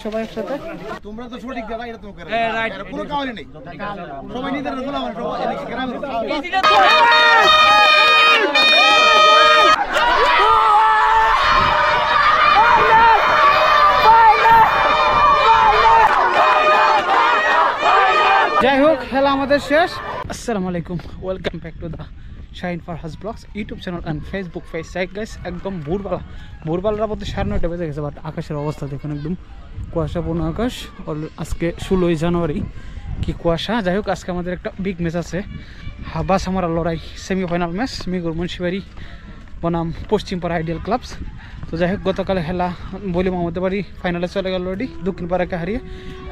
সবাই একসাথে তোমরা তো সঠিক দাদা এটা তো করে কোনো কারণে নেই সবাই নিজের গোলাম যাই হোক খেলা আমাদের শেষ। আসসালামু আলাইকুম, welcome back to the Shahin Farhaz vlogs YouTube channel and Facebook page. Guys একদম ভোরবেলার মধ্যে 9:30 বেজে গেছে, বাট আকাশের অবস্থা দেখুন একদম কুয়াশাপূর্ণ আকাশ। আজকে 16ই জানুয়ারি, কি কুয়াশা। যাই হোক আজকে আমাদের একটা বিগ ম্যাচ আছে, বাস আমার লড়াই সেমিফাইনাল ম্যাচ মিগুর মুন্সিবাড়ি বনাম পশ্চিমপাড়া আইডিয়াল ক্লাবস। তো যাই হোক গতকালে খেলা বলি আমাদের বাড়ি ফাইনালে চলে গেল অলরেডি, দক্ষিণপাড়াকে হারিয়ে।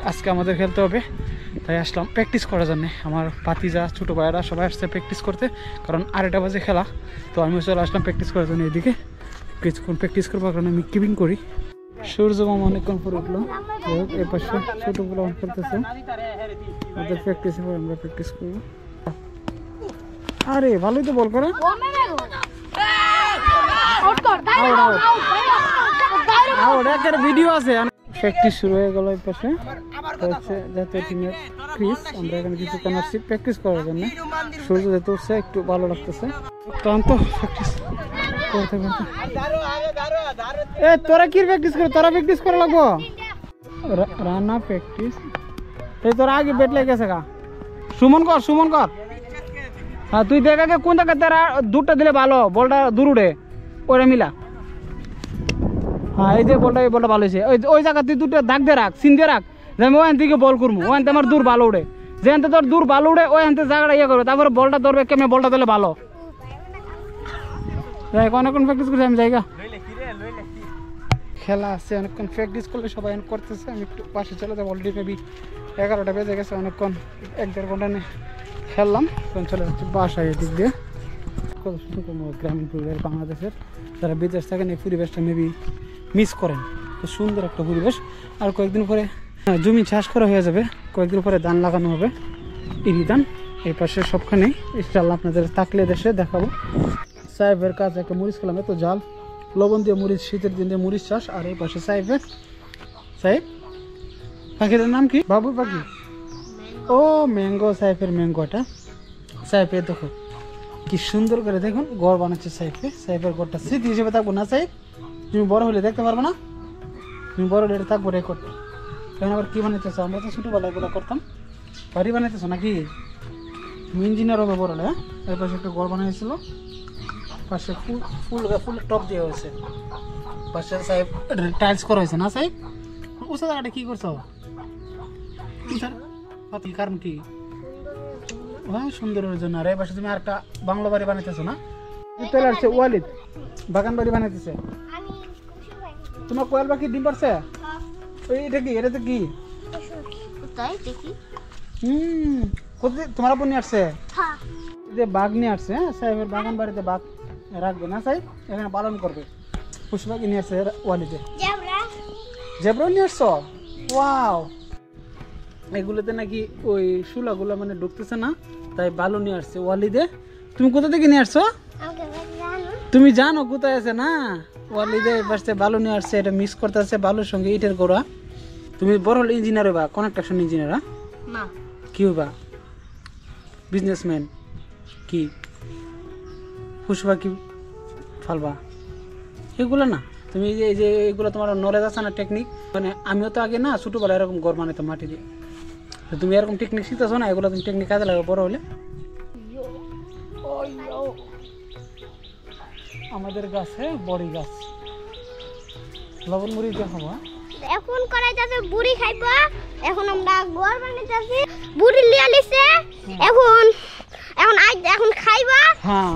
আজকে আমাদের খেলতে হবে, তাই আসলাম প্র্যাকটিস করার জন্যে। আমার ভাতিজা ছোটো ভাইয়েরা সবাই আসছে প্র্যাকটিস করতে, কারণ 2:30 বাজে খেলা। তো আমিও চলে আসলাম প্র্যাকটিস করার জন্য এদিকে। কিছুক্ষণ প্র্যাকটিস করবার কারণে আমি কিপিং করি। সূর্য মামা অনেকক্ষণ পরে উঠলো। যাই হোক এর পাশে ছোটোগুলো খেলতেছে, ওদের প্র্যাকটিসে পরে আমরা প্র্যাকটিস করবো। আরে ভালোই তো বল করে, ভিডিও আছে। প্র্যাকটিস শুরু হয়ে গেল। এই পাশে হচ্ছে জাতীয় টিমের ক্রিস, আমরা এখানে কিছুক্ষণ আসছি প্র্যাকটিস করার জন্য। সূর্য যেতে উঠছে, একটু ভালো লাগতেছে। ক্লান্ত প্র্যাকটিস করতে করতে। এ তোরা কি প্র্যাকটিস করে? তোরা প্র্যাকটিস করা লাগবো, রানা প্র্যাকটিস। এই তোরা আগে বেট লেগেছে গা। সুমন কর হ্যাঁ, তুই দেখ আগে কোন জায়গায় তারা দূরটা দিলে ভালো, বলটা দূর উঠে ওরে মিলা। হ্যাঁ এই যে বলটা ভালো হয়েছে। ওই জায়গা তুই দুটো দাগ দিয়ে রাখ, সিন দিয়ে রাখ, যে আমি ওখান থেকে বল করবো। ওখানতে আমার দূর ভালো উঠে, যেখানতে তোর দূর ভালো উঠে ওইখানতে জায়গাটা ইয়ে করবে, তারপরে বলটা ধরবে কেমন, বলটা দিলে ভালো। অনেকক্ষণ প্র্যাকটিস করছি আমি জায়গা। খেলা আছে, অনেকক্ষণ প্র্যাকটিস করলে সবাই করতেছে। আমি একটু পাশে চলে যাবো, অলরেডি মেবি 11টা বেজে গেছে। অনেকক্ষণ 1-1.5 ঘন্টা নিয়ে খেললাম, তখন চলে যাচ্ছি বাসায়। এদিক দিয়ে কত সুন্দর গ্রামীণ পরিবেশ বাংলাদেশের, যারা বিদেশ থাকেন এই পরিবেশটা মেবি মিস করেন। তো সুন্দর একটা পরিবেশ। আর কয়েকদিন পরে জমি চাষ করা হয়ে যাবে, কয়েকদিন পরে ধান লাগানো হবে, ইরি ধান। এই পাশে সবখানেই ইনশাআল্লাহ আপনাদের থাকলে দেশে দেখাবো। সাহেবের কাজ একটা মরিচ খেলাম, এত জাল লবণ দিয়ে মরিচ, শীতের দিনে মরিচ চাষ। আর এই পাশে সাহেব পাখিটার নাম কি? বাবু পাখি। ও ম্যাঙ্গো, সাহেবের ম্যাঙ্গোটা। সাহেবের দেখো কি সুন্দর করে দেখুন ঘর বানাচ্ছে সাহেবের ঘরটা স্মৃতি হিসেবে থাকবো না সাহেব? তুমি বড় হলে দেখতে পারবো না, তুমি বড় হলে এটা থাকবো রেকর্ড। এখন আবার কি বানাইতেছো? আমরা তো ছোটোবেলায় এগুলো করতাম। বাড়ি বানাইতেছো নাকি? তুমি ইঞ্জিনিয়ার হবে বড় হলে। এর পাশে একটা ঘর বানাইছিল, পাশে ফুলের টপ দেওয়া হয়েছে, পাশে সাহেব টাইলস করা হয়েছে না সাহেব? ওসব জায়গাটা কি করছো? কারণ কি? হ্যাঁ সুন্দরের জন্য। আর এই পাশে তুমি একটা বাংলা বাড়ি বানাইতেছো না? চলে আসছে ওয়ালিদ বাগান বাড়ি বানাইতেছে। তোমার কোয়েল পাখি ডিম পারছে? এটা কি? এটাতে কি? তোমার বোন নিয়ে আসছে যে বাঘ নিয়ে আসছে। হ্যাঁ সাহেবের বাগান বাড়িতে বাঘ রাখবে না সাহেব, এখানে পালন করবে। পশু পাখি নিয়ে আসছে ওয়ালিদে। জেব্রা নিয়ে আসছো? ওয়াও। এগুলোতে নাকি ওই শুলাগুলো মানে ঢুকতেছে না, তাই বালু নিয়ে আসছে ওয়ালিদে। তুমি কোথা থেকে নিয়ে আসছো? তুমি জানো কোথায় আছে না? ওয়ালিদে পাশে বালু নিয়ে আসছে, এটা মিক্স করতে আছে বালুর সঙ্গে ইটের গোড়া। তুমি বড় হলে ইঞ্জিনিয়ার হইবা, কনস্ট্রাকশন ইঞ্জিনিয়ার। না কি হইবা? বিজনেসম্যান। কি পশু পাখি ফালবা? এগুলো না, তুমি এই যে এগুলো তোমার নলেজ আছে না, টেকনিক। মানে আমিও তো আগে না ছোটোবেলায় এরকম ঘর বানাইতাম মাটি দিয়ে। তুমি এরকম টেকনিক শিখতেছো না, এগুলো তুমি টেকনিক কাজে লাগবে বড় হলে। আমাদের গাছে বড়ি গাছ, লবণ মুড়ি দেখাবো। এখন করাইতাছে বুড়ি খাইবো। এখন আমরা ঘর বানাইতাছি, বুড়ি লিয়া লিছে। এখন খাইবা। হ্যাঁ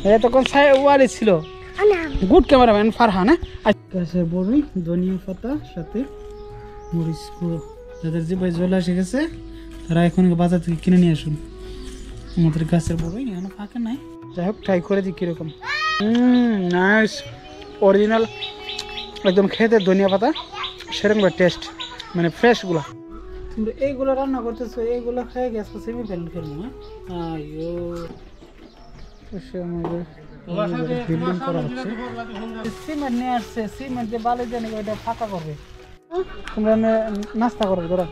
এটা তো কোন সাই ওয়ালি ছিল। Good cameraman Farhan. গাছের বড়ি, ধনিয়া পাতা সাথে মরিচ গুঁড়ো। যাদের যে ভাই জল এসে গেছে তারা এখন বাজার থেকে কিনে নিয়ে আসুন। আমাদের গাছের বড়ি এখনো ফাঁকে নাই। যাই হোক ট্রাই করে দিই কিরকম। নাইস, অরিজিনাল একদম খেতে ধনিয়া পাতা সেরকম টেস্ট, মানে ফ্রেশগুলা। তোমরা এইগুলো রান্না করতেছো, এইগুলো খেয়ে গেছো সেমিফাইনাল খেলবো। হ্যাঁ আয়ো এসে আমাদের বিল্ডিং করা হচ্ছে। সিমেন্ট নিয়ে আসছে, সিমেন্ট যে বালি দিয়ে নিবে, এটা ফাঁকা করবে। তোমরা নাস্তা করবে তোরা?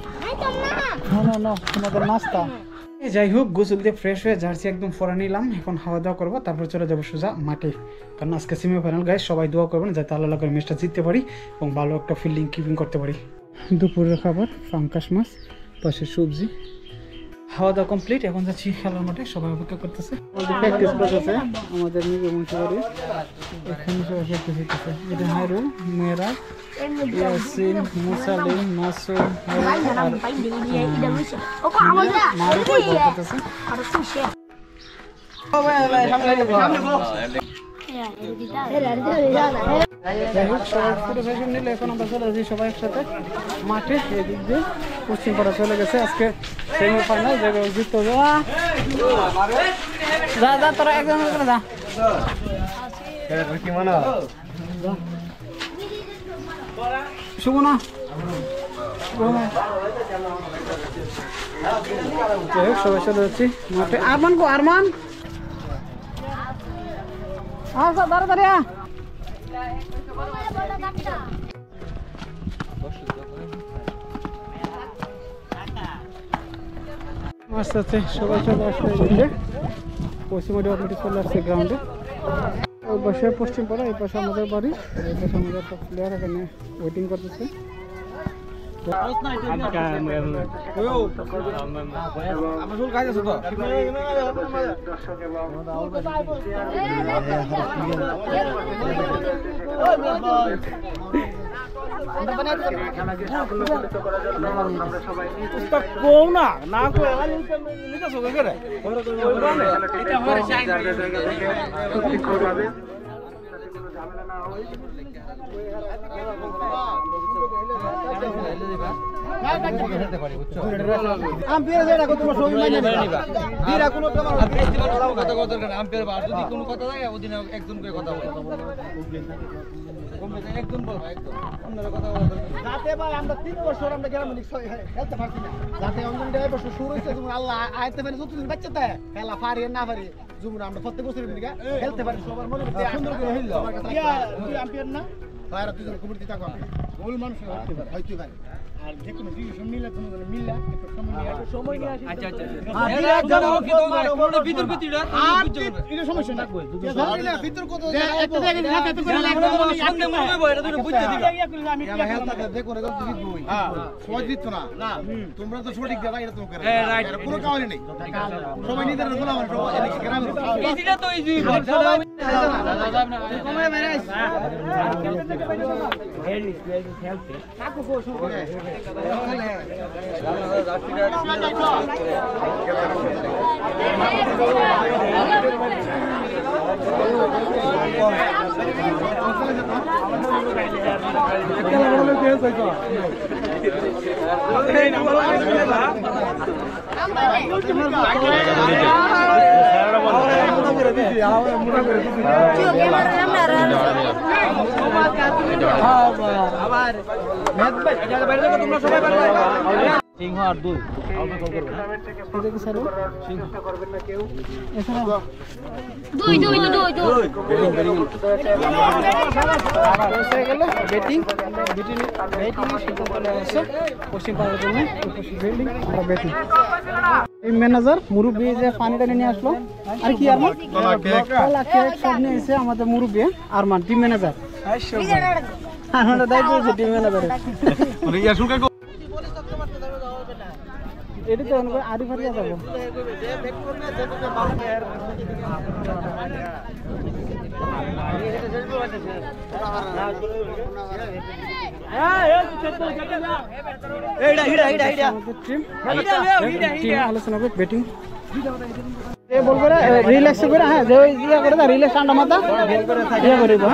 না তোমাদের নাস্তা। যাই হোক, গোসল দিয়ে ফ্রেশ হয়ে জার্সি একদম পরে নিলাম। এখন খাওয়া দাওয়া করবো, তারপর চলে যাবো সোজা মাঠে। কারণ আজকে সেমিফাইনাল গাইস, সবাই দোয়া করবেন যাতে আল্লাহ করে ম্যাচটা জিততে পারি এবং ভালো একটা ফিল্ডিং কিপিং করতে পারি। দুপুরের খাবার পাঙ্কাশ মাছ, পাশে সবজি। খাওয়া দাওয়া কমপ্লিট, এখন যাচ্ছি খেলার মাঠে। সবাই অপেক্ষা করতেছে, প্র্যাকটিস করতেছে আমাদের নিজের মুন্সিবাড়ি। এখানে সবাই প্র্যাকটিস হইতেছে। এটা হাইরুল, মেয়েরা, ইয়াসিন, মুসালিম, মাসুম, আর মারুফ করতেছে। যাই হোক, সবাই ফটো সেশন নিলে এখন আমরা চলে যাচ্ছি সবাই একসাথে মাঠে। এদিক দিয়ে পশ্চিম পাড়া চলে গেছে। আজকে সেমিফাইনাল যাবে, জিততে যা যা তোরা একজন করে যা। শুভ না যাই হোক, সবাই চলে যাচ্ছি মাঠে। আরমান কো আরমান, আচ্ছা তাড়াতাড়ি আ। আস্তে আস্তে সবাই চলে আসছে এদিকে। পশ্চিমবঙ্গে অলরেডি চলে আসছে গ্রাউন্ডে। ওই পাশে পশ্চিম পাড়া, এই পাশে আমাদের বাড়ি, এই পাশে আমাদের একটা প্লেয়ার এখানে ওয়েটিং করতেছে। আমরা প্রত্যেক বছর খেলতে পারি, সবার মনে সুন্দর করে মূল মানুষ হইতে পারে। আর যে কোনো ডিসিশন নিলে কোনো মিললা একটু সময় নিয়ে আসি। আচ্ছা আচ্ছা, ভিতর ভিতর এটা সমস্যা না, ভিতর কত একটা জায়গায় রাখতে তো করে লাগবে, সামনে মনে হবে এটা তুমি বুঝতে দিবা। আমি হেলথটা দেখো রে, তুমি দিবই সহজ দিত না। তোমরা তো সঠিক দেবা, এটা তো করে রাইট, কোনো কারণে নেই। সবাই নিজের গোলা মানে সবাই এদিকে গ্রামের এইটা তো ইজি কমে মেরাইস হেল্প কাকু কো শুরু সিংহ আর দুই ম্যানেজার মুরব্বী যে পানি টানি নিয়ে আসলো, আর কি আর সব নিয়ে এসে আমাদের মুরব্বী আরমান টিম ম্যানেজার। আমরা দায়িত্ব হয়েছে টিম ম্যানেজারের। এটা তো আরি ফারিয়া যাবো। আলোচনা হবে ব্যাটিং বলবো রিল্যাক্স করে। হ্যাঁ, যে ইয়ে করে না রিল্যাক্স ঠান্ডা মাথা ইয়ে করিব।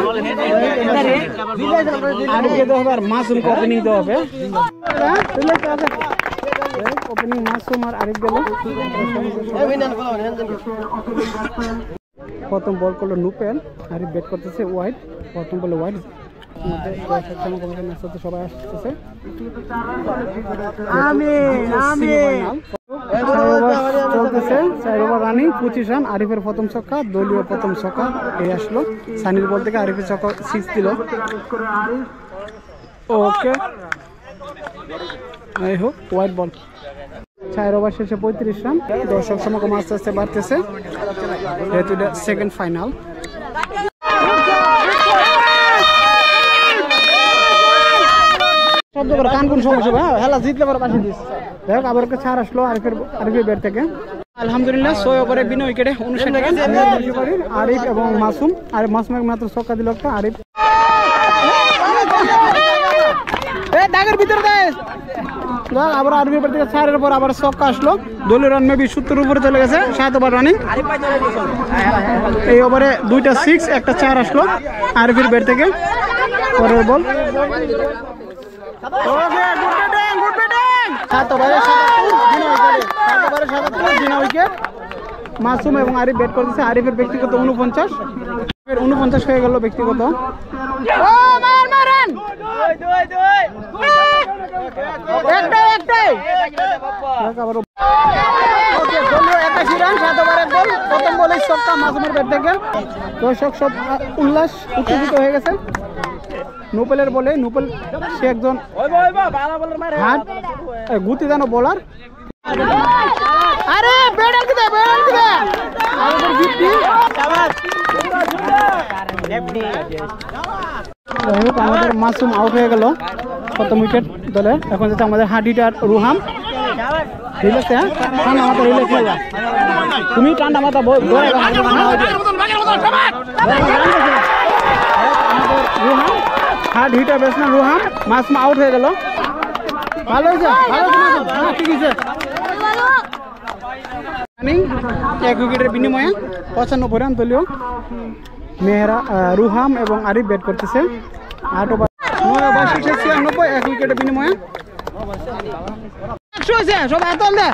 আর দিতে হবে, আর মাসুম ওপেনিং দিতে হবে। রিল্যাক্স আছে ওপেনিং মাসুম আর আরিফ গেল। প্রথম বল করলো নুপেন, আরিফ ব্যাট করতেছে ওয়াইড। প্রথম বলে ওয়াইড, সবাই আসতেছে। চলতেছে 4 ওভার রানিং 25 রান। আরিফের প্রথম ছক্কা, দলীয় প্রথম ছক্কা এই আসলো সানির বল থেকে। আরিফের ছক্কা 6 দিল। ওকে, এই হোক হোয়াইট বল। 4 ওভার শেষে 35 রান। দর্শক সমাগম আস্তে আস্তে বাড়তেছে, যেহেতু এটা সেকেন্ড ফাইনাল। শব্দ করে কান কোন সমস্যা ভাই, হেলা জিতলে পরে পাশে দিস। দেখ আবার একটা ছাড় আসলো আরিফের ব্যাট থেকে। আলহামদুলিল্লাহ 6 ওভারে বিনা উইকেটে 59 রান। আরিফ এবং মাসুম, আর মাসুম মাত্র ছক্কা দিল একটা। আরিফ দাগের ভিতরে দেয়, আবার আরিফের ব্যাট থেকে ছাড়ের পর আবার ছক্কা আসলো। দলীয় রান মেবি 70 উপরে চলে গেছে। 7 ওভার রানিং। এই ওভারে 2টা 6 একটা 4 আসলো আরিফের ব্যাট থেকে। পরের বল। ওকে, গুড ব্যাটিং, গুড ব্যাটিং। 7 ওভারে 77 বিনা উইকেট। মাসুম এবং আরিফ ব্যাট করতেছে। আরিফের ব্যক্তিগত 49 হয়ে গেল ব্যক্তিগত। ও মারেন একটাই। ওকে, দলীয় 81 রান, 7 ওভারে গোল। প্রথম বলে ছক্কা মাসুমের ব্যাট থেকে। দর্শক সব উত্তেজিত হয়ে গেছে নুপেলের বলে। নুপেল সে একজন গুতি দানো বোলার। আরে বেড়াল কি দে আমাদের মাসুম আউট হয়ে গেল প্রথম উইকেট দলে। এখন যাচ্ছে আমাদের হাডিটার রুহাম। রিল্যাক্স, হ্যাঁ ঠান্ডা মাথা রিল্যাক্স হয়ে যা। তুমি ঠান্ডা মাথা Ruham hard hitter batsman Ruham. Masum out হয়ে গেল। ভালো হয়েছে, ভালো হয়েছে, হ্যাঁ ঠিক আছে। 1 উইকেটের বিনিময়ে 95 রান দলীয়। মেহরা রুহাম এবং আরিফ ব্যাট করতেছে। 8 ওভার 9 ওভার শেষে 96, 1 উইকেটের বিনিময়ে 100 আছে। সব এত দে,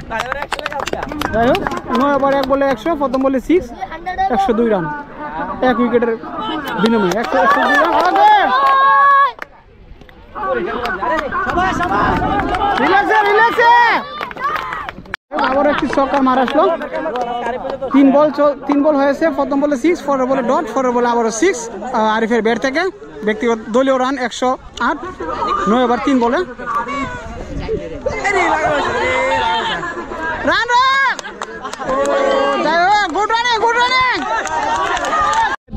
যাই হোক 9 ওভার 1 বলে 100, প্রথম বলে 6, 102 রান 1 উইকেটের বিনিময়ে। 102 রান। আবার একটি ছক্কা মার আসলো। 3 বল হয়েছে। প্রথম বলে 6, পরের বলে ডট, পরের বলে আবারও 6 আরিফের ব্যাট থেকে। ব্যক্তিগত দলীয় রান 108, 9 ওভার 3 বলে। Run good running, good running.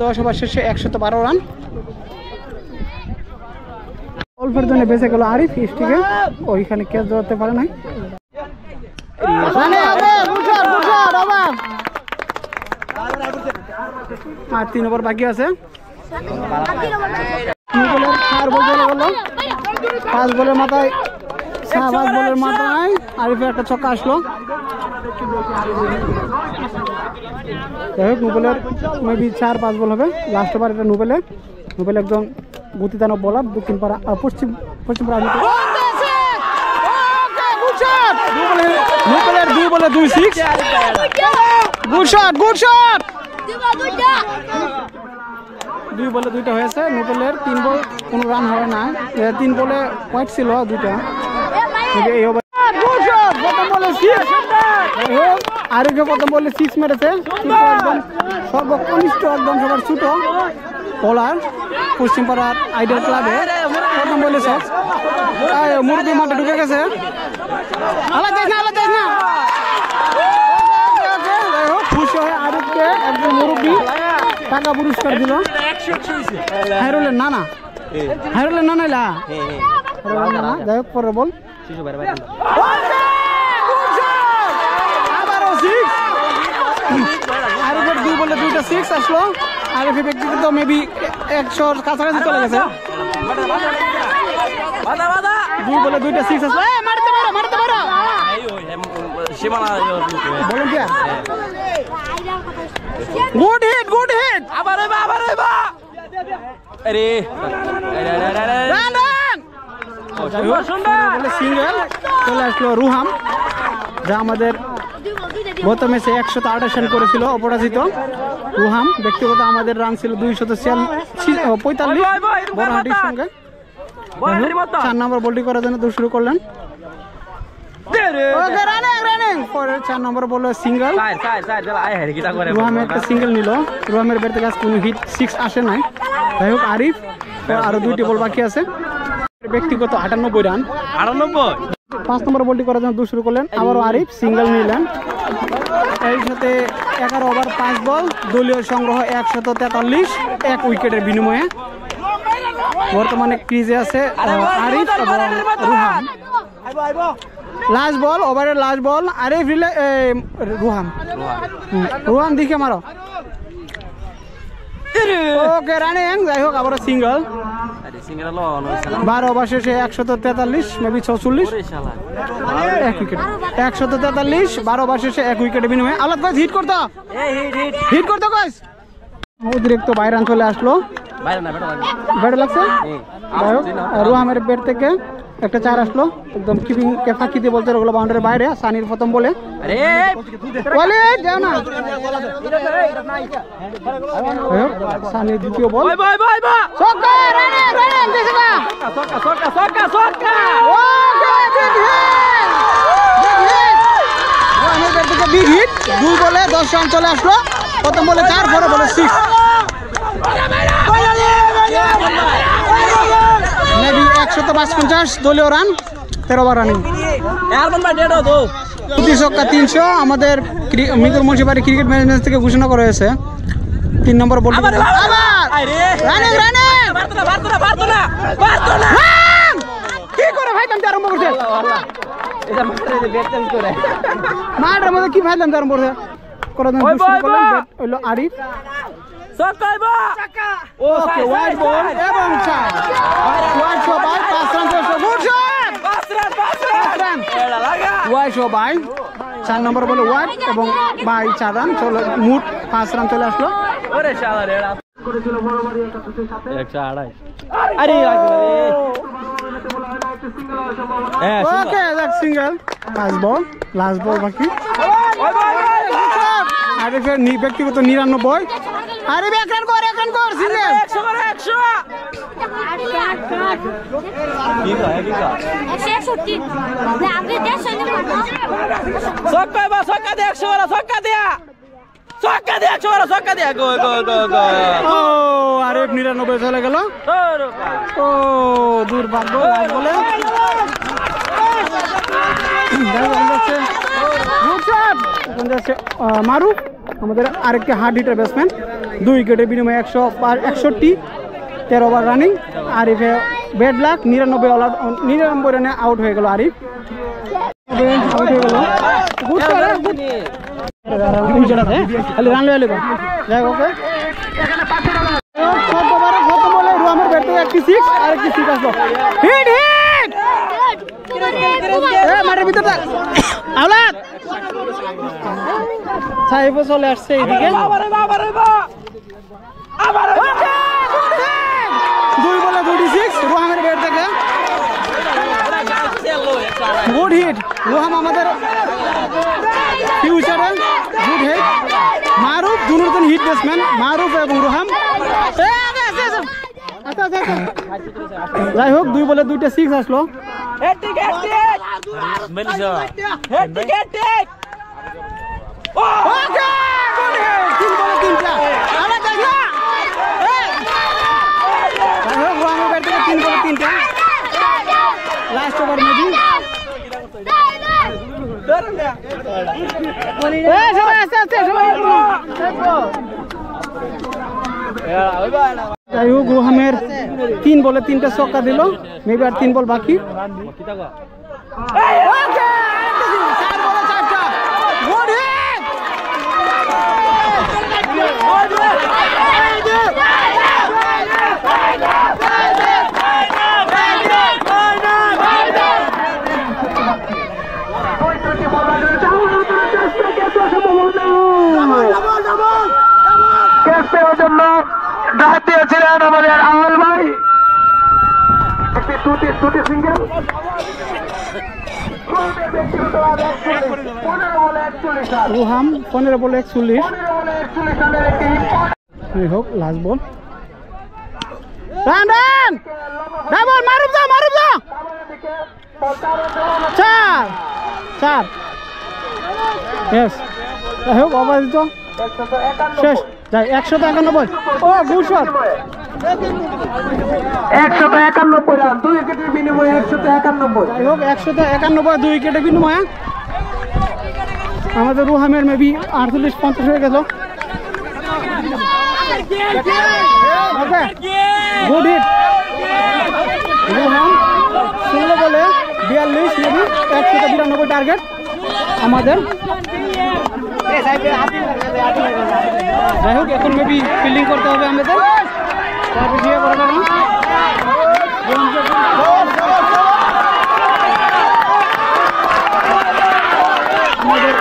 10 over শেষে 112 রান। অল্পের জন্য বেঁচে গেল আরিফ স্টিকে, ওইখানে ক্যাচ ধরতে পারে নাই। আর 3 ওভার বাকি আছে। 4 বল চলে গেল। 5 বলের মাথায় আরিফের একটা ছক্কা আসলো। যাই হোক নুপেলের মেবি 4-5 বল হবে লাস্ট ওভার। এটা নুপেল একজন গতিদানব বোলার। দক্ষিণ পাড়া পশ্চিম পাড়া নুপেলের 2 বলে 2 6। Good shot, good shot. 2 বলে 2টা হয়েছে নুপেলের। 3 বল কোনো রান হয় না। 3 বলে হোয়াইট ছিল 2টা। এই ওভার গুড শট। প্রথম বলে 6। আরিফে প্রথম বলে 6 মেরেছে। একদম সর্বকনিষ্ঠ, একদম সবার ছোট বোলার পশ্চিম পাড়ার আইডিয়াল ক্লাবে। প্রথম বলে 6। মুরগি মাঠে ঢুকে গেছে। খুশি হয়ে আরিফকে একজন মুরব্বী টাকা পুরস্কার দিল। হাইরুলের নানা, হাইরুলের নানা এলা। যাই হোক পরে বল। আবারও 6। আরিফের 2 বলে 2টা 6 আসলো। আরিফের ব্যক্তিগত মেবি 100 কাছাকাছি চলে গেছে। 2 বলে 2টা 6 আসলো। মারতে পারো, মারতে পারো। Volunteer. Good hit, good hit. আবার আরে রান রান। সিঙ্গেল চলে আসলো রুহাম, যা আমাদের গত ম্যাচে 128 রান করেছিল অপরাজিত। রুহাম ব্যক্তিগত আমাদের রান ছিল 245 বড়হাটির সঙ্গে। 4 নম্বর বলটি করার জন্য শুরু করলেন। রানিং পরের 4 নম্বর বল সিঙ্গেল রুহাম একটা সিঙ্গেল নিল রুহামের ব্যাট থেকে আজ কোনো হিট 6 আসে নাই যাই হোক আরিফ আরো 2টি বল বাকি আছে ব্যক্তিগত 98 রান 5 নম্বর বলটি করার জন্য শুরু করলেন আবারও আরিফ সিঙ্গেল নিলেন এই সাথে 11 ওভার 5 বল দলীয় সংগ্রহ 143 এক উইকেটের বিনিময়ে বর্তমানে ক্রিজে আছে আরিফ এবং রুহাম লাস্ট বল ওভারের লাস্ট বল আরিফ রুহাম দিকে মারো ওকে রানিং যাই হোক আবার সিঙ্গেল 12 ওভার শেষে 143 মেবি 46 এক উইকেট 143 12 ওভার শেষে এক উইকেটের বিনিময়ে আলাদ গাইস হিট করতে গাইস অতিরিক্ত বাইরে রান চলে আসলো ব্যাট লাগছে যাই হোক রুহামের ব্যাট থেকে একটা 4 আসলো একদম কিপিং কে ফাঁকি দিয়ে বলতে ওগুলো বাউন্ডারির বাইরে সানির প্রথম বলে বলে যাও না সানির দ্বিতীয় বল ছক্কা রান দিছে না ছক্কা রুহামের ব্যাট থেকে বিগ হিট 2 বলে 10 রান চলে আসলো প্রথম বলে 4 পরে বলে 6 মেবি 155 দলীয় রান 13 ওভার রানিং প্রতি ছক্কা 300 আমাদের মিতুল মুন্সিবাড়ি ক্রিকেট ম্যানেজমেন্ট থেকে ঘোষণা করা হয়েছে 3 নম্বর বল কি করে ভাই তুমি আরম্ভ করছে মাঠের মধ্যে কি ভাইলাম আরম্ভ করছে করার জন্য শুরু করলেন হইলো আরিফ ওকে ওয়াইড বল এবং 4 ওয়াইড শো বাই 5 রান চলে good shot 5 run wide show by 4 number বলে ওয়াইড এবং বাই 4 রান চলে মোট 5 রান চলে আসলো ওরে শালা রে করেছিল বরাবরই 128 আরে ওকে দ্যাট সিঙ্গেল লাস্ট বল বাকি আরে ফের ব্যক্তিগত 99 আরে এক রান কর সিঙ্গেল 100 করে 100 কি কয় 161 না আপনি দেশ হইলে ছক্কা দে 100 ওরা ছক্কা দে 100 ওরা ছক্কা দে গো ও আরে 99 চলে গেল ও দুর্ভাগ্য লাস্ট বলে মারুফ আমাদের আরেকটি হার্ড হিটার ব্যাটসম্যান 2 উইকেটের বিনিময়ে 161 13 ওভার রানিং আরিফে ব্যাড লাক 99 রানে আউট হয়ে গেল আরিফ আউট হয়ে গেল গুড খালি রান লয়ে যাই ওকে বলে রুহামের ব্যাট থেকে একটি 6 আর একটি 6 আসলো হিট মাঠের ভিতরে আওলাদ সাহেবও চলে আসছে এইদিকে 2 বলে 26 রুহামের ব্যাট থেকে গুড হিট রুহাম আমাদের ফিউচারে গুড হিট মারুফ দুজন হিট ব্যাটসম্যান মারুফ এবং রুহাম যাই হোক 2 বলে 2টা 6 আসলো লাস্ট ওভার মেবি যাই হোক রুহামের 3 বলে 3টা ছক্কা দিল মেবি আর 3 বল বাকি জন্য ডাক দিয়েছিলেন আমাদের আউল ভাই একটি দুটি সিঙ্গেল রুহাম 15 বলে 41 হোক লাস্ট বল রান ডাবল মারুফ যা 4 ইয়েস যাই হোক অপরাজিত শেষ যাই 191 ও গুড শট 191 রান 2 উইকেটের বিনিময়ে 191 যাই হোক 191 2 উইকেটের বিনিময়ে আমাদের রুহামের মেবি 48-50 হয়ে গেল ওকে গুড হিট রুহাম 16 বলে 42 মেবি 192 টার্গেট আমাদের যাই হোক এখন মেবি ফিল্ডিং করতে হবে আমাদের তার পিছিয়ে পড়া যাবে না আমাদের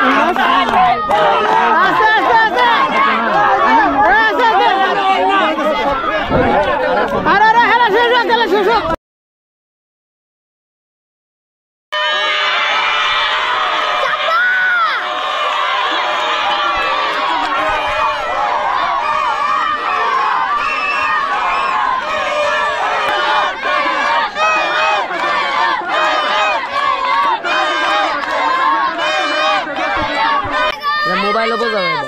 আরে খেলা শেষ হোক মোবাইল বোঝা যাবে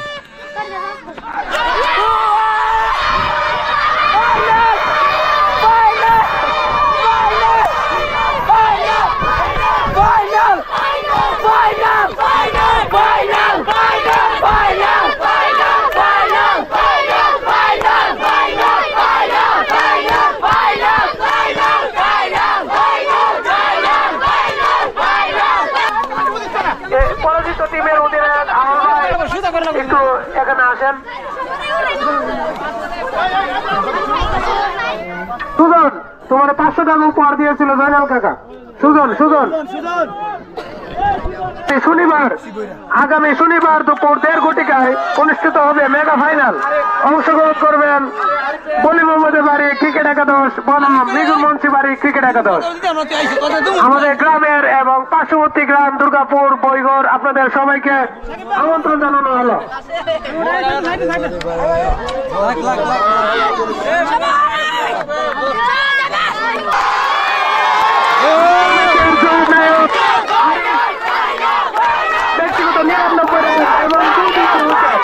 পরাজিত টিমের অধিনায়ক একটু এখানে আসেন সুজন তোমার 500 টাকা উপহার দিয়েছিল জয়নাল কাকা সুজন আগামী শনিবার দুপুর 1:30 ঘটিকায় অনুষ্ঠিত হবে মেগা ফাইনাল অংশগ্রহণ করবেন বলি মোহাম্মদের বাড়ি ক্রিকেট একাদশ বনাম মৃদুল মুন্সি বাড়ি ক্রিকেট একাদশ আমাদের গ্রামের এবং পার্শ্ববর্তী গ্রাম দুর্গাপুর বৈগড় আপনাদের সবাইকে আমন্ত্রণ জানানো হলো ব্যক্তিগত 99 রান এবং 2 উইকেট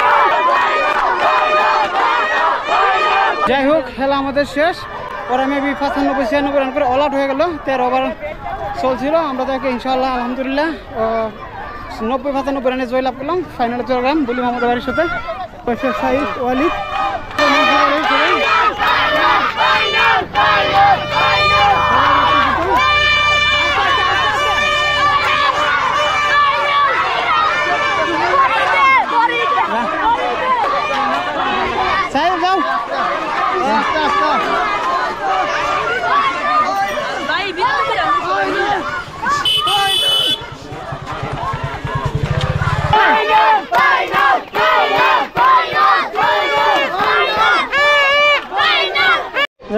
যাই হোক খেলা আমাদের শেষ পরে মেবি 95-96 রান করে অল আউট হয়ে গেল 13 ওভার চলছিল আমরা তাকে ইনশাআল্লাহ আলহামদুলিল্লাহ 90-95 রানে জয়লাভ করলাম ফাইনালে চলে গেলাম বলি মোহাম্মদের বাড়ির সাথে সাইদ ওয়ালিদ সাইদ যাও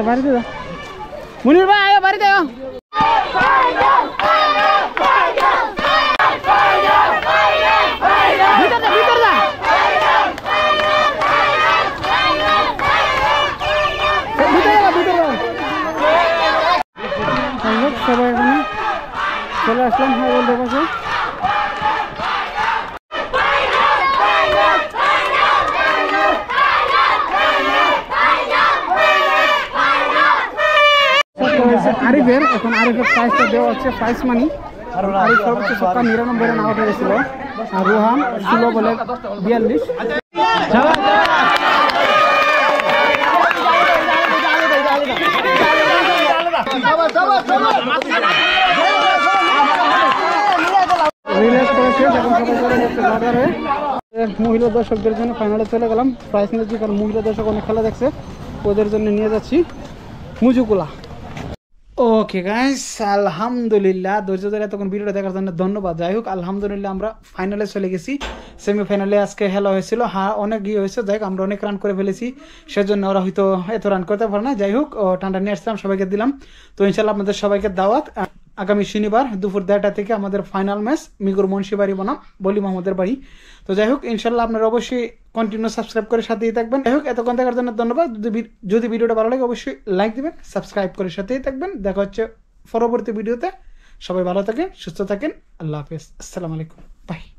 বাড়িতে যাও মুনির ভাই আয় বাড়িতে যাও ভিতর যা সবাই এখানে চলে আসলাম হাই বলতে পারছে আরিফের এখন আরিফের প্রাইসটা দেওয়া হচ্ছে প্রাইস মানি আরিফ সর্বোচ্চ 99 রান আউট হয়ে গেছিল আর রোহান 16 বলে 42 মহিলা দর্শকদের জন্য ফাইনালে চলে গেলাম প্রাইস নিয়েছি কারণ মহিলা দর্শক অনেক খেলা দেখছে ওদের জন্য নিয়ে যাচ্ছি মুজুকুলা ওকে গাইস আলহামদুলিল্লাহ ধৈর্য ধরে এতক্ষণ ভিডিওটা দেখার জন্য ধন্যবাদ যাই হোক আলহামদুলিল্লাহ আমরা ফাইনালে চলে গেছি সেমিফাইনালে আজকে খেলা হয়েছিল হ্যাঁ অনেক ইয়ে হয়েছে যাই হোক আমরা অনেক রান করে ফেলেছি সেজন্য ওরা হয়তো এত রান করতে পারে না যাই হোক ঠান্ডা নিয়ে আসছিলাম সবাইকে দিলাম তো ইনশাল্লাহ আপনাদের সবাইকে দাওয়াত আগামী শনিবার দুপুর 1:30 থেকে আমাদের ফাইনাল ম্যাচ মিগুর মুন্সি বাড়ি বনাম বলি মোহাম্মদের বাড়ি তো যাই হোক ইনশাল্লাহ আপনারা অবশ্যই কন্টিনিউ সাবস্ক্রাইব করে সাথেই থাকবেন যাই হোক এতক্ষণ দেখার জন্য ধন্যবাদ যদি ভিডিওটা ভালো লাগে অবশ্যই লাইক দিবেন সাবস্ক্রাইব করে সাথেই থাকবেন দেখা হচ্ছে পরবর্তী ভিডিওতে সবাই ভালো থাকেন সুস্থ থাকেন আল্লাহ হাফেজ আসসালামু আলাইকুম বাই